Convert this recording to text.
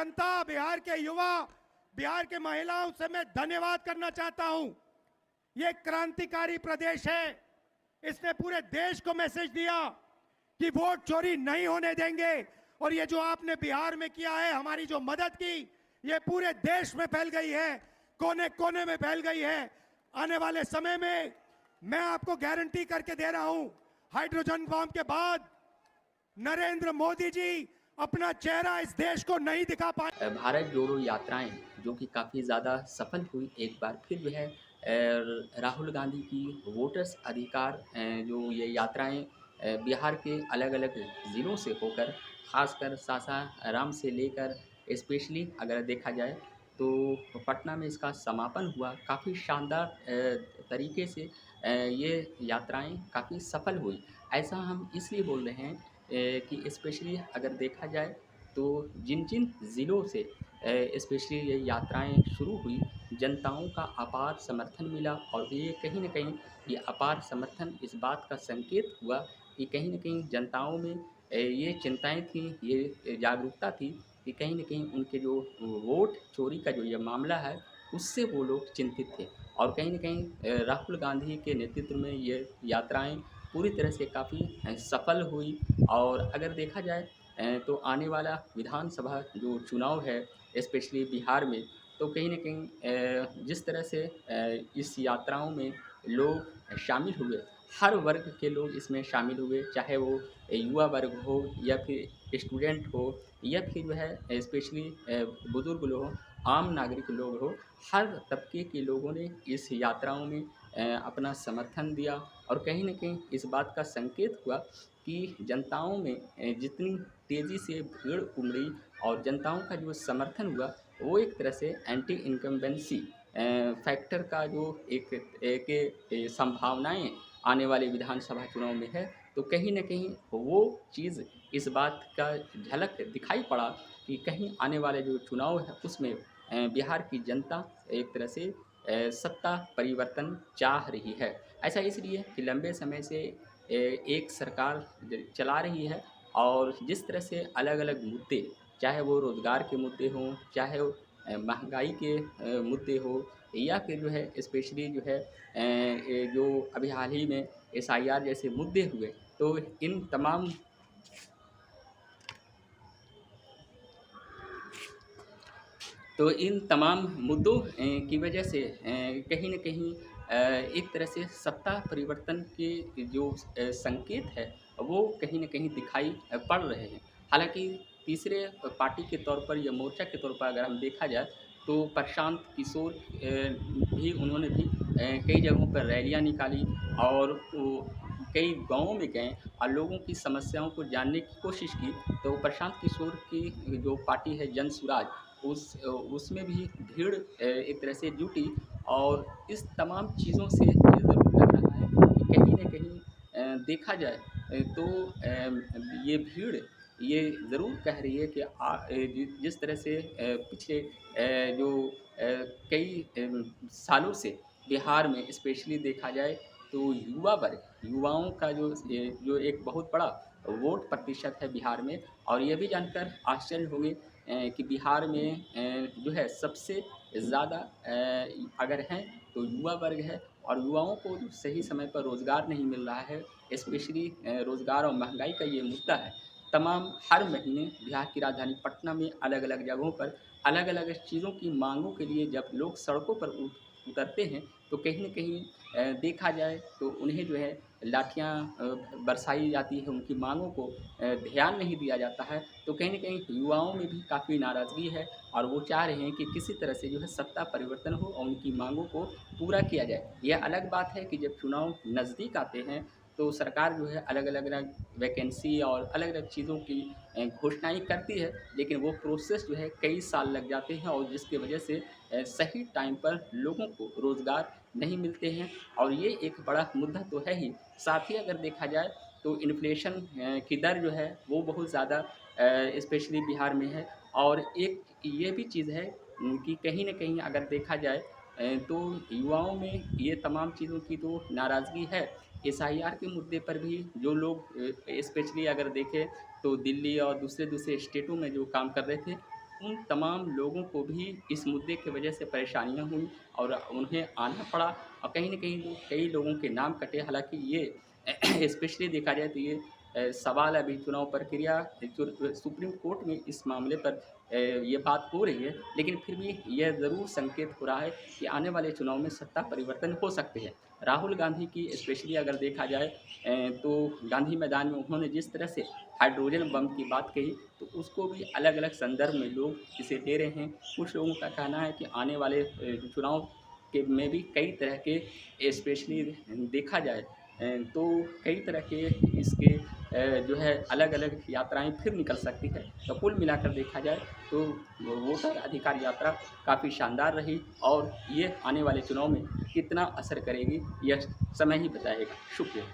जनता, बिहार के युवा, बिहार के महिलाओं से मैं धन्यवाद करना चाहता हूं। ये क्रांतिकारी प्रदेश है। इसने पूरे देश को मैसेज दिया कि वोट चोरी नहीं होने देंगे। और ये जो आपने बिहार में किया है, हमारी जो मदद की, ये पूरे देश में फैल गई है, कोने कोने में फैल गई है। आने वाले समय में मैं आपको गारंटी करके दे रहा हूं, हाइड्रोजन बम के बाद नरेंद्र मोदी जी अपना चेहरा इस देश को नहीं दिखा पाए। भारत जोड़ो यात्राएं जो कि काफ़ी ज़्यादा सफल हुई, एक बार फिर जो है राहुल गांधी की वोटर्स अधिकार जो ये यात्राएं बिहार के अलग अलग ज़िलों से होकर, खासकर सासाराम से लेकर स्पेशली अगर देखा जाए तो पटना में इसका समापन हुआ। काफ़ी शानदार तरीके से ये यात्राएं काफ़ी सफल हुई। ऐसा हम इसलिए बोल रहे हैं कि स्पेशली अगर देखा जाए तो जिन जिन ज़िलों से स्पेशली ये यात्राएं शुरू हुई, जनताओं का अपार समर्थन मिला। और ये कहीं न कहीं ये अपार समर्थन इस बात का संकेत हुआ कि कहीं न कहीं जनताओं में ये चिंताएँ थीं, ये जागरूकता थी कि कहीं न कहीं उनके जो वोट चोरी का जो ये मामला है, उससे वो लोग चिंतित थे। और कहीं न कहीं राहुल गांधी के नेतृत्व में ये यात्राएँ पूरी तरह से काफ़ी सफल हुई। और अगर देखा जाए तो आने वाला विधानसभा जो चुनाव है स्पेशली बिहार में, तो कहीं न कहीं जिस तरह से इस यात्राओं में लोग शामिल हुए, हर वर्ग के लोग इसमें शामिल हुए, चाहे वो युवा वर्ग हो या फिर स्टूडेंट हो या फिर जो है स्पेशली बुज़ुर्ग लोग हों, आम नागरिक लोग हो, हर तबके के लोगों ने इस यात्राओं में अपना समर्थन दिया। और कहीं न कहीं इस बात का संकेत हुआ कि जनताओं में जितनी तेज़ी से भीड़ उमड़ी और जनताओं का जो समर्थन हुआ, वो एक तरह से एंटी इनकम्बेंसी फैक्टर का जो एक संभावनाएँ आने वाले विधानसभा चुनाव में है, तो कहीं न कहीं वो चीज़ इस बात का झलक दिखाई पड़ा कि कहीं आने वाले जो चुनाव है उसमें बिहार की जनता एक तरह से सत्ता परिवर्तन चाह रही है। ऐसा इसलिए कि लंबे समय से एक सरकार चला रही है और जिस तरह से अलग-अलग मुद्दे, चाहे वो रोज़गार के मुद्दे हों, चाहे वो महँगाई के मुद्दे हो, या फिर जो है स्पेशली जो है ये जो अभी हाल ही में एसआईआर जैसे मुद्दे हुए, तो इन तमाम मुद्दों की वजह से कहीं न कहीं एक तरह से सत्ता परिवर्तन के जो संकेत है, वो कहीं न कहीं दिखाई पड़ रहे हैं। हालाँकि तीसरे पार्टी के तौर पर या मोर्चा के तौर पर अगर हम देखा जाए, तो प्रशांत किशोर भी उन्होंने भी कई जगहों पर रैलियाँ निकाली और वो कई गाँवों में गए और लोगों की समस्याओं को जानने की कोशिश की। तो प्रशांत किशोर की जो पार्टी है जन सुराज, उसमें भी भीड़ एक तरह से जुटी। और इस तमाम चीज़ों से ये ज़रूर लग रहा है कि कहीं न कहीं देखा जाए तो ये भीड़ ये ज़रूर कह रही है कि जिस तरह से पिछले जो कई सालों से बिहार में स्पेशली देखा जाए तो युवा वर्ग, युवाओं का जो एक बहुत बड़ा वोट प्रतिशत है बिहार में। और ये भी जानकर आश्चर्य होंगे कि बिहार में जो है सबसे ज़्यादा अगर हैं तो युवा वर्ग है। और युवाओं को जो सही समय पर रोज़गार नहीं मिल रहा है, स्पेशली रोज़गार और महंगाई का ये मुद्दा है। तमाम हर महीने बिहार की राजधानी पटना में अलग-अलग जगहों पर अलग-अलग चीज़ों की माँगों के लिए जब लोग सड़कों पर उतरते हैं, तो कहीं न कहीं देखा जाए तो उन्हें जो है लाठियाँ बरसाई जाती है, उनकी माँगों को ध्यान नहीं दिया जाता है। तो कहीं न कहीं युवाओं में भी काफ़ी नाराज़गी है और वो चाह रहे हैं कि किसी तरह से जो है सत्ता परिवर्तन हो और उनकी माँगों को पूरा किया जाए। यह अलग बात है कि जब चुनाव नज़दीक आते हैं, तो सरकार जो है अलग-अलग वैकेंसी और अलग-अलग चीज़ों की घोषणाएँ करती है, लेकिन वो प्रोसेस जो है कई साल लग जाते हैं और जिसकी वजह से सही टाइम पर लोगों को रोज़गार नहीं मिलते हैं। और ये एक बड़ा मुद्दा तो है ही, साथ ही अगर देखा जाए तो इन्फ्लेशन की दर जो है वो बहुत ज़्यादा स्पेशली बिहार में है। और एक ये भी चीज़ है कि कहीं न कहीं अगर देखा जाए तो युवाओं में ये तमाम चीज़ों की तो नाराज़गी है। एसआईआर के मुद्दे पर भी जो लोग स्पेशली अगर देखें तो दिल्ली और दूसरे-दूसरे स्टेटों में जो काम कर रहे थे, उन तमाम लोगों को भी इस मुद्दे की वजह से परेशानियाँ हुई और उन्हें आना पड़ा और कहीं न कहीं कई लोगों के नाम कटे। हालाँकि ये स्पेशली देखा जाए तो ये सवाल अभी चुनाव प्रक्रिया जो सुप्रीम कोर्ट में इस मामले पर ये बात हो रही है, लेकिन फिर भी यह ज़रूर संकेत हो रहा है कि आने वाले चुनाव में सत्ता परिवर्तन हो सकते हैं। राहुल गांधी की स्पेशली अगर देखा जाए तो गांधी मैदान में उन्होंने जिस तरह से हाइड्रोजन बम की बात कही, तो उसको भी अलग-अलग संदर्भ में लोग इसे ले रहे हैं। कुछ लोगों का कहना है कि आने वाले चुनाव के में भी कई तरह के स्पेशली देखा जाए तो कई तरह के इसके जो है अलग-अलग यात्राएँ फिर निकल सकती है। तो कुल मिलाकर देखा जाए तो वोटर अधिकार यात्रा काफ़ी शानदार रही और ये आने वाले चुनाव में कितना असर करेगी, यह समय ही बताएगा। शुक्रिया।